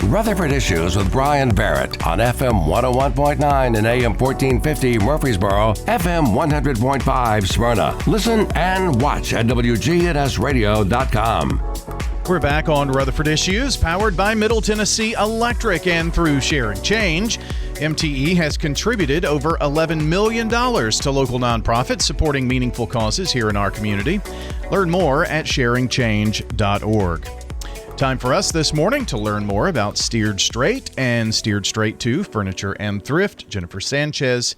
Rutherford Issues with Bryan Barrett on FM 101.9 and AM 1450 Murfreesboro, FM 100.5 Smyrna. Listen and watch at WGNSradio.com. We're back on Rutherford Issues, powered by Middle Tennessee Electric and through Sharing Change. MTE has contributed over $11 million to local nonprofits supporting meaningful causes here in our community. Learn more at sharingchange.org. Time for us this morning to learn more about Steered Straight and Steered Straight 2 Furniture and Thrift. Jennifer Sanchez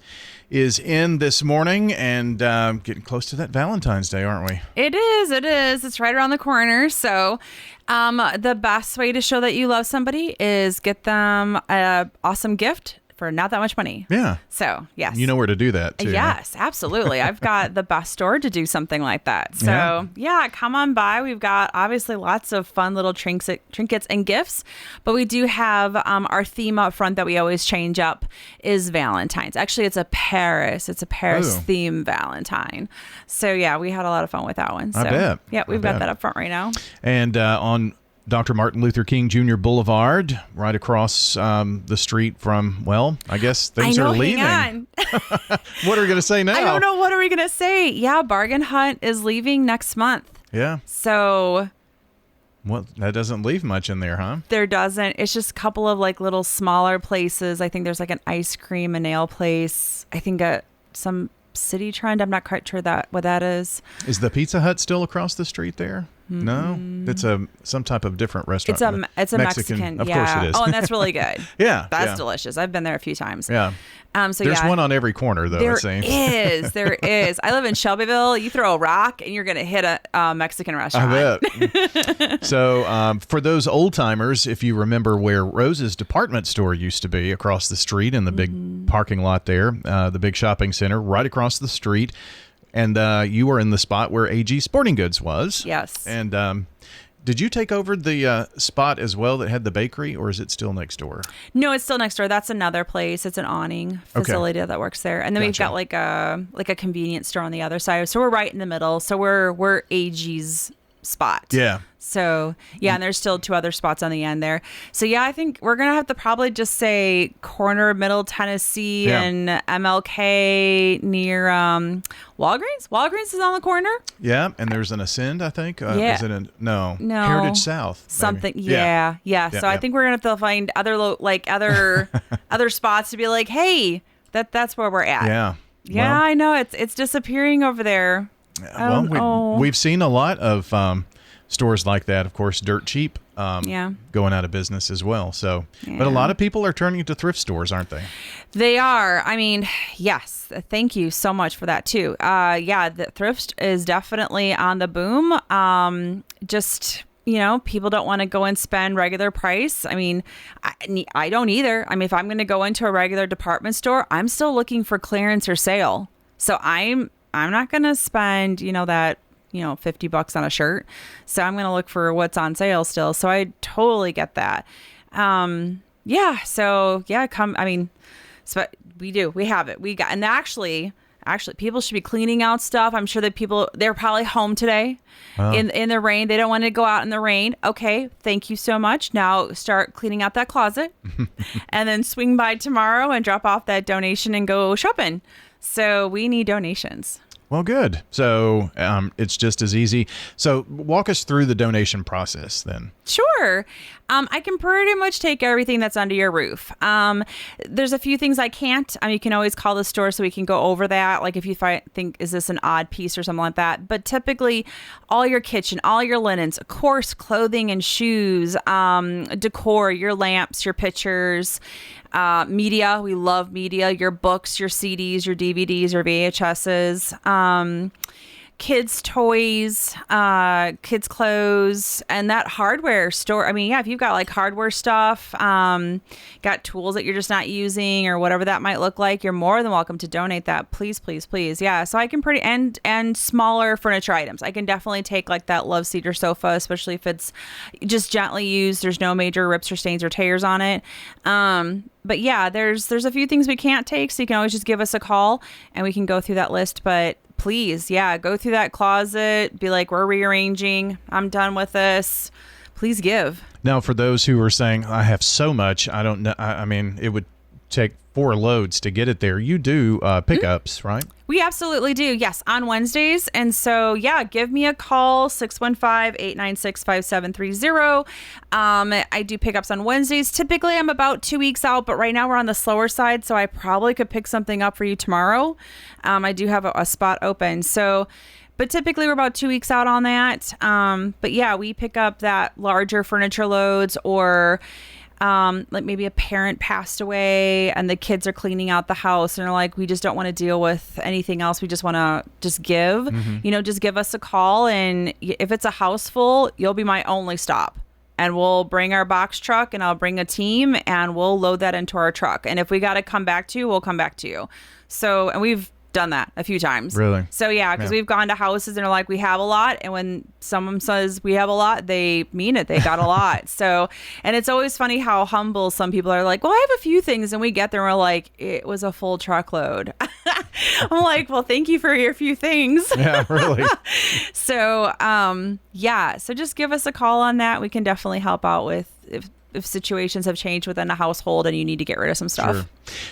is in this morning and getting close to that Valentine's Day, aren't we? It is. It's right around the corner. So the best way to show that you love somebody is get them an awesome gift for not that much money. Yeah. So, yes. You know where to do that, too. Yes, absolutely. I've got the best store to do something like that. So, yeah, come on by. We've got obviously lots of fun little trinkets and gifts, but we do have our theme up front that we always change up is Valentine's. Actually, it's a Paris theme Valentine. So, yeah, we had a lot of fun with that one. So, I bet. Yeah, we've got that up front right now. And on Dr. Martin Luther King Jr. Boulevard, right across the street from, well, I guess things are leaving. Hang on. What are we going to say now? I don't know. What are we going to say? Yeah, Bargain Hunt is leaving next month. Yeah. So, well, that doesn't leave much in there, huh? There doesn't. It's just a couple of like little smaller places. I think there's like an ice cream, a nail place. I think some City Trend. I'm not quite sure what that is. Is the Pizza Hut still across the street there? No, it's some type of different restaurant. It's a Mexican. Of yeah. course it is. Oh, and that's really good. Yeah, that's delicious. I've been there a few times. Yeah. So there's one on every corner, though. It seems there is. I live in Shelbyville. You throw a rock and you're gonna hit a Mexican restaurant. I bet. So for those old timers, if you remember where Rose's department store used to be across the street in the big parking lot there, the big shopping center right across the street. And you were in the spot where AG Sporting Goods was. Yes. And did you take over the spot as well that had the bakery, or is it still next door? No, it's still next door. That's another place. It's an awning facility that works there. And then we've got like a convenience store on the other side. So we're right in the middle. So we're AG's spot. Yeah. So, yeah, and there's still two other spots on the end there. So, yeah, I think we're going to have to probably just say corner Middle Tennessee and MLK near Walgreens. Walgreens is on the corner. Yeah, and there's an Ascend, I think. Is it no. Heritage South. Something. Yeah. So I think we're going to have to find other other spots to be like, hey, that's where we're at. Yeah. Yeah, well, I know. It's disappearing over there. We've seen a lot of stores like that, of course, dirt cheap, going out of business as well. So, but a lot of people are turning to thrift stores, aren't they? They are. I mean, yes. Thank you so much for that too. The thrift is definitely on the boom. People don't want to go and spend regular price. I mean, I don't either. I mean, if I'm going to go into a regular department store, I'm still looking for clearance or sale. So I'm not going to spend, that $50 on a shirt. So I'm going to look for what's on sale still. So I totally get that. Come, I mean, so we have it. And actually people should be cleaning out stuff. I'm sure that they're probably home today in the rain. They don't want to go out in the rain. Okay. Thank you so much. Now start cleaning out that closet and then swing by tomorrow and drop off that donation and go shopping. So we need donations. Well, good. So it's just as easy. So walk us through the donation process then. Sure. I can pretty much take everything that's under your roof. There's a few things I can't. You can always call the store so we can go over that. Like if you think, is this an odd piece or something like that? But typically all your kitchen, all your linens, of course, clothing and shoes, decor, your lamps, your pictures, media. We love media, your books, your CDs, your DVDs, your VHSs, kids' toys, kids' clothes, and that hardware store. I mean, if you've got like hardware stuff, got tools that you're just not using or whatever that might look like, you're more than welcome to donate that. Please, please, please. Yeah. So I can and smaller furniture items. I can definitely take like that love cedar sofa, especially if it's just gently used. There's no major rips or stains or tears on it. But yeah, there's a few things we can't take. So you can always just give us a call and we can go through that list. But please, go through that closet, be like, we're rearranging. I'm done with this. please give. Now, for those who are saying, I have so much, I don't know. I mean, it would take 4 loads to get it there. You do pickups, right? We absolutely do. Yes, on Wednesdays. And so, yeah, give me a call, 615-896-5730. I do pickups on Wednesdays. Typically, I'm about 2 weeks out, but right now we're on the slower side, so I probably could pick something up for you tomorrow. I do have a spot open. So, but typically we're about 2 weeks out on that. But yeah, we pick up that larger furniture loads, or like maybe a parent passed away and the kids are cleaning out the house and they're like, we just don't want to deal with anything else. We just want to just give, just give us a call. And if it's a house full, you'll be my only stop. And we'll bring our box truck and I'll bring a team and we'll load that into our truck. And if we got to come back to you, we'll come back to you. So, and we've done that a few times. Really? So yeah, because we've gone to houses and they're like, we have a lot, and when someone says we have a lot, they mean it. They got a lot. So, and it's always funny how humble some people are. Like, well, I have a few things, and we get there and we're like, it was a full truckload. I'm like, well, thank you for your few things. Yeah, really. So yeah, so just give us a call on that. We can definitely help out with if situations have changed within a household and you need to get rid of some stuff.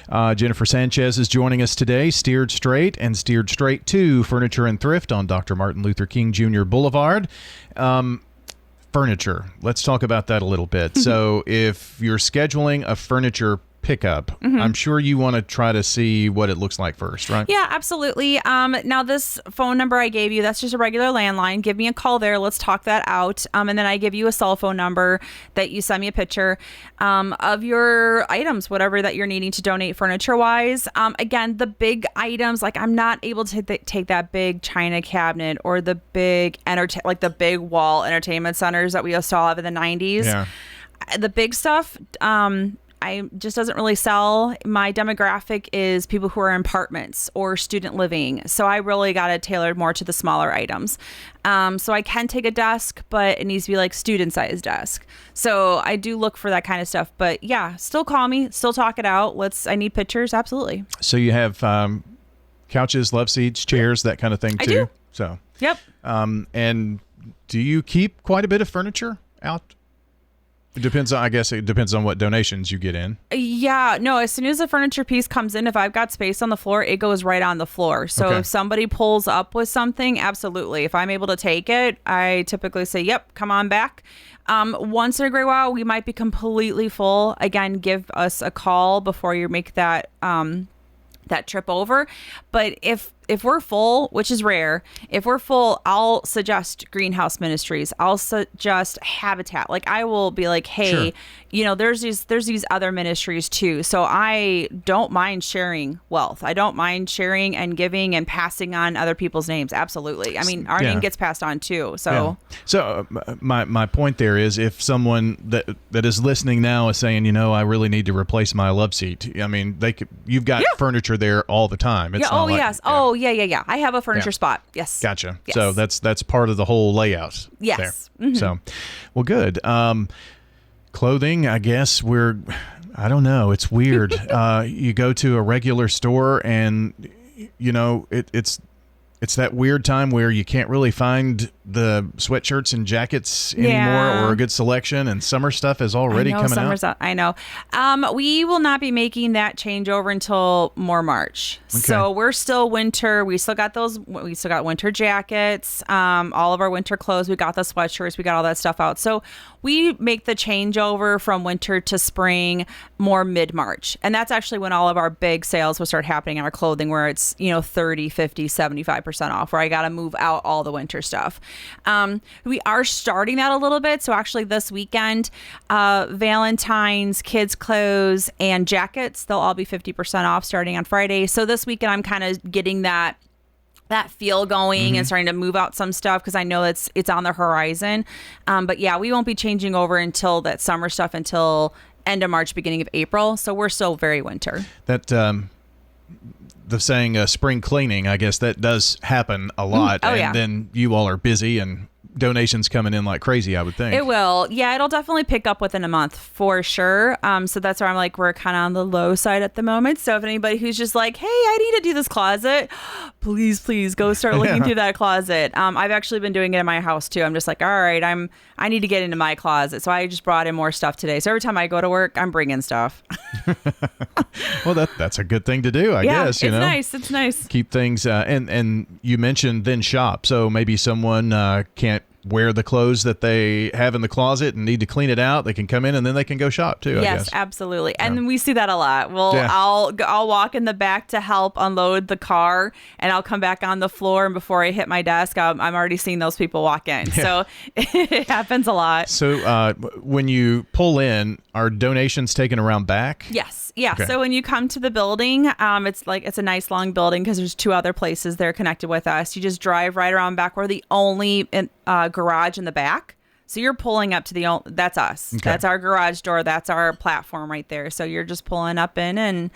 Sure. Jennifer Sanchez is joining us today. Steered Straight and Steered Straight 2 Furniture and Thrift on Dr. Martin Luther King Jr. Boulevard. Furniture. Let's talk about that a little bit. So if you're scheduling a furniture pickup, I'm sure you want to try to see what it looks like first, right? Yeah, absolutely. Now this phone number I gave you, that's just a regular landline. Give me a call there. Let's talk that out. And then I give you a cell phone number that you send me a picture of your items, whatever that you're needing to donate furniture wise. Again, the big items, like I'm not able to take that big china cabinet or the big like the big wall entertainment centers that we used to have in the 90s. Yeah. The big stuff, I just doesn't really sell. My demographic is people who are in apartments or student living. So I really got it tailored more to the smaller items. So I can take a desk, but it needs to be like student sized desk. So I do look for that kind of stuff. But yeah, still call me, still talk it out. I need pictures. Absolutely. So you have couches, love seats, chairs, that kind of thing too. I do. So, yep. And do you keep quite a bit of furniture out? I guess it depends on what donations you get in. Yeah, no, as soon as the furniture piece comes in, if I've got space on the floor, it goes right on the floor. So if somebody pulls up with something, absolutely. If I'm able to take it, I typically say, yep, come on back. Once in a great while, we might be completely full. Again, give us a call before you make that trip over. But if we're full, which is rare, if we're full, I'll suggest Greenhouse Ministries. I'll suggest Habitat. Like I will be like, hey, there's these other ministries too. So I don't mind sharing wealth. I don't mind sharing and giving and passing on other people's names. Absolutely. I mean, our name gets passed on too. So, my point there is, if someone that is listening now is saying, I really need to replace my love seat. I mean, you've got furniture there all the time. It's not like, yes. Oh, yeah. I have a furniture spot. Yes. Gotcha. Yes. So that's part of the whole layout. Yes. There. So, well, good. Clothing, I guess I don't know. It's weird. You go to a regular store and, it's that weird time where you can't really find the sweatshirts and jackets anymore, or a good selection, and summer stuff is already coming out. I know. We will not be making that changeover until more March. Okay. So we're still winter. We still got winter jackets, all of our winter clothes. We got the sweatshirts. We got all that stuff out. So we make the changeover from winter to spring more mid-March. And that's actually when all of our big sales will start happening in our clothing, where it's, 30, 50, 75% off, where I got to move out all the winter stuff. We are starting that a little bit. So actually this weekend, Valentine's, kids' clothes, and jackets, they'll all be 50% off starting on Friday. So this weekend, I'm kind of getting that feel going and starting to move out some stuff, because I know it's on the horizon. But yeah, we won't be changing over until that summer stuff until end of March, beginning of April. So we're still very winter. That the saying spring cleaning, I guess that does happen a lot. Then you all are busy and donations coming in like crazy, I would think. It will. Yeah, it'll definitely pick up within a month for sure. So that's where I'm like, we're kind of on the low side at the moment. So if anybody who's just like, hey, I need to do this closet, please go start looking through that closet. I've actually been doing it in my house too. I'm just like, all right, I need to get into my closet. So I just brought in more stuff today. So every time I go to work, I'm bringing stuff. Well, that's a good thing to do, I guess. It's nice. It's nice. Keep things, and you mentioned then shop. So maybe someone can't wear the clothes that they have in the closet and need to clean it out. They can come in and then they can go shop too. Yes, I guess. Absolutely. And we see that a lot. I'll walk in the back to help unload the car, and I'll come back on the floor, and before I hit my desk, I'm already seeing those people walk in. Yeah. So it happens a lot. So when you pull in, are donations taken around back? Yes. Yeah. Okay. So when you come to the building, it's a nice long building because there's 2 other places they're connected with us. You just drive right around back. We're the only garage in the back. So you're pulling up to that's us. Okay. That's our garage door. That's our platform right there. So you're just pulling up in and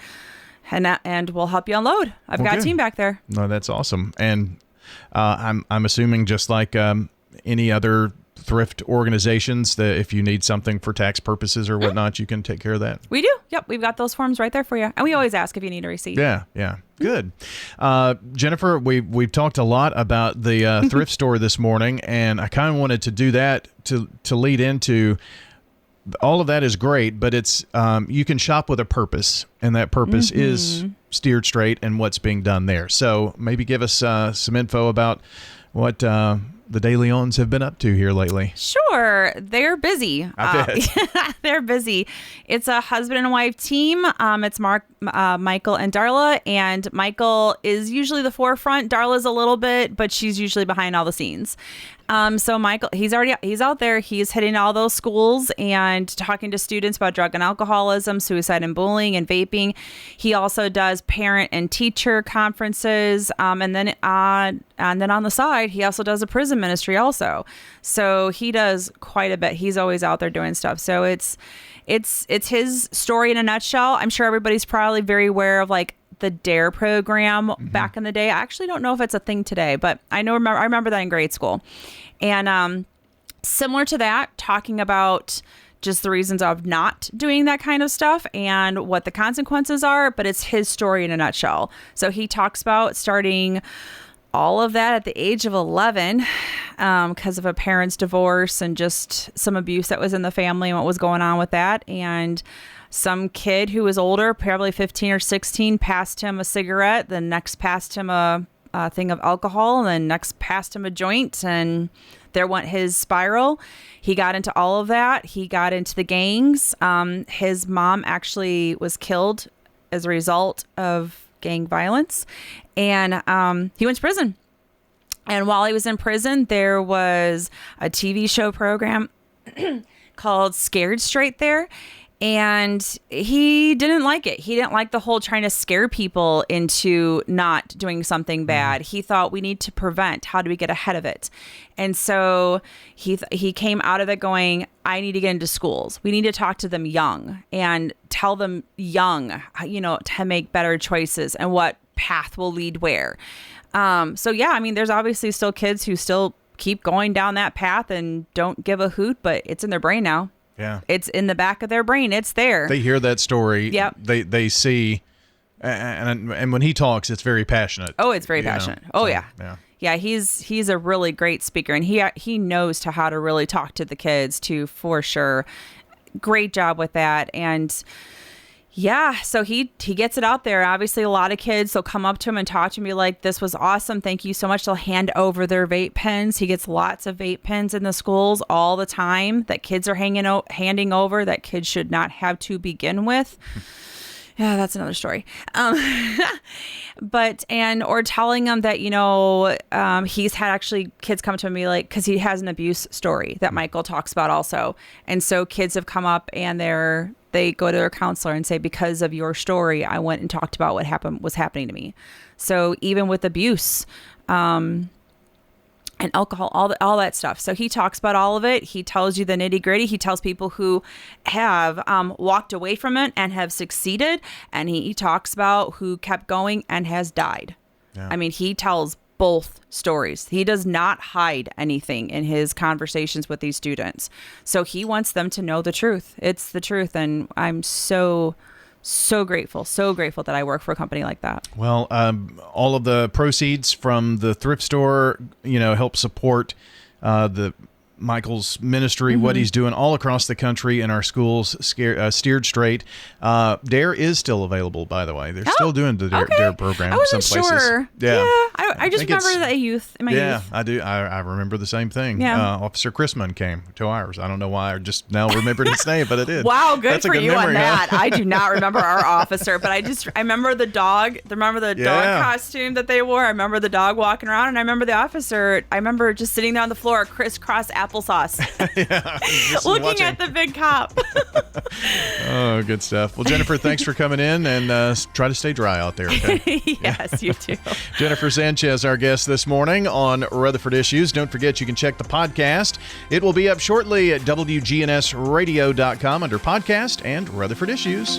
we'll help you unload. I've got a team back there. No, that's awesome. And I'm assuming just like any other thrift organizations, that if you need something for tax purposes or whatnot, you can take care of that. We do. Yep. We've got those forms right there for you. And we always ask if you need a receipt. Yeah. Good. Jennifer, we've talked a lot about the thrift store this morning, and I kind of wanted to do that to lead into all of that is great, but it's you can shop with a purpose, and that purpose is Steered Straight and what's being done there. So maybe give us some info about what the De Leons have been up to here lately. Sure. They're busy. I bet. They're busy. It's a husband and wife team. It's Michael and Darla, and Michael is usually the forefront. Darla's a little bit, but she's usually behind all the scenes. So Michael, he's out there. He's hitting all those schools and talking to students about drug and alcoholism, suicide and bullying, and vaping. He also does parent and teacher conferences. And then on the side, he also does a prison ministry also. So he does quite a bit. He's always out there doing stuff. So it's his story in a nutshell. I'm sure everybody's probably very aware of like the DARE program back in the day. I actually don't know if it's a thing today, but I remember that in grade school. And similar to that, talking about just the reasons of not doing that kind of stuff and what the consequences are, but it's his story in a nutshell. So he talks about starting all of that at the age of 11 because of a parent's divorce and just some abuse that was in the family and what was going on with that. And some kid who was older, probably 15 or 16, passed him a cigarette. The next passed him a thing of alcohol, and then next passed him a joint, and there went his spiral. He got into all of that. He got into the gangs. His mom actually was killed as a result of gang violence, and he went to prison. And while he was in prison, there was a TV show program called Scared Straight there. And he didn't like it. He didn't like the whole trying to scare people into not doing something bad. He thought we need to prevent. How do we get ahead of it? And so he came out of it going, I need to get into schools. We need to talk to them young and tell them young, to make better choices and what path will lead where. So yeah, I mean, there's obviously still kids who still keep going down that path and don't give a hoot, but it's in their brain now. Yeah. It's in the back of their brain. It's there. They hear that story. Yep. They see, and when he talks, it's very passionate. Oh, it's very passionate. Oh, so, yeah. Yeah, he's a really great speaker, and he knows how to really talk to the kids too, for sure. Great job with that. And yeah, so he gets it out there. Obviously, a lot of kids, they'll come up to him and talk to him and be like, this was awesome. Thank you so much. They'll hand over their vape pens. He gets lots of vape pens in the schools all the time that kids are handing over that kids should not have to begin with. Yeah, that's another story. Or telling them that, he's had actually kids come to me like, cause he has an abuse story that Michael talks about also. And so kids have come up and they go to their counselor and say, because of your story, I went and talked about what was happening to me. So even with abuse, and alcohol, all that stuff. So he talks about all of it. He tells you the nitty gritty. He tells people who have walked away from it and have succeeded. And he talks about who kept going and has died. Yeah. I mean, he tells both stories. He does not hide anything in his conversations with these students. So he wants them to know the truth. It's the truth. And I'm so grateful that I work for a company like that. Well, all of the proceeds from the thrift store, help support the Michael's ministry, what he's doing all across the country in our schools, Steered Straight. DARE is still available, by the way. They're still doing the DARE program. I wasn't some places. Sure. Yeah. I just remember that youth in my youth. Yeah, I do. I remember the same thing. Yeah. Officer Chrisman came to ours. I don't know why I just now remembered his name, but it did. Wow, good That's for a good you memory, on that. huh? I do not remember our officer, but I remember the dog. Remember the dog costume that they wore? I remember the dog walking around, and I remember the officer. I remember just sitting there on the floor, crisscross applesauce. Looking at the big cop. Oh, good stuff. Well, Jennifer, thanks for coming in, and try to stay dry out there. Okay? Yes, you too. Jennifer Sanchez, our guest this morning on Rutherford Issues. Don't forget you can check the podcast. It will be up shortly at WGNSradio.com under podcast and Rutherford Issues.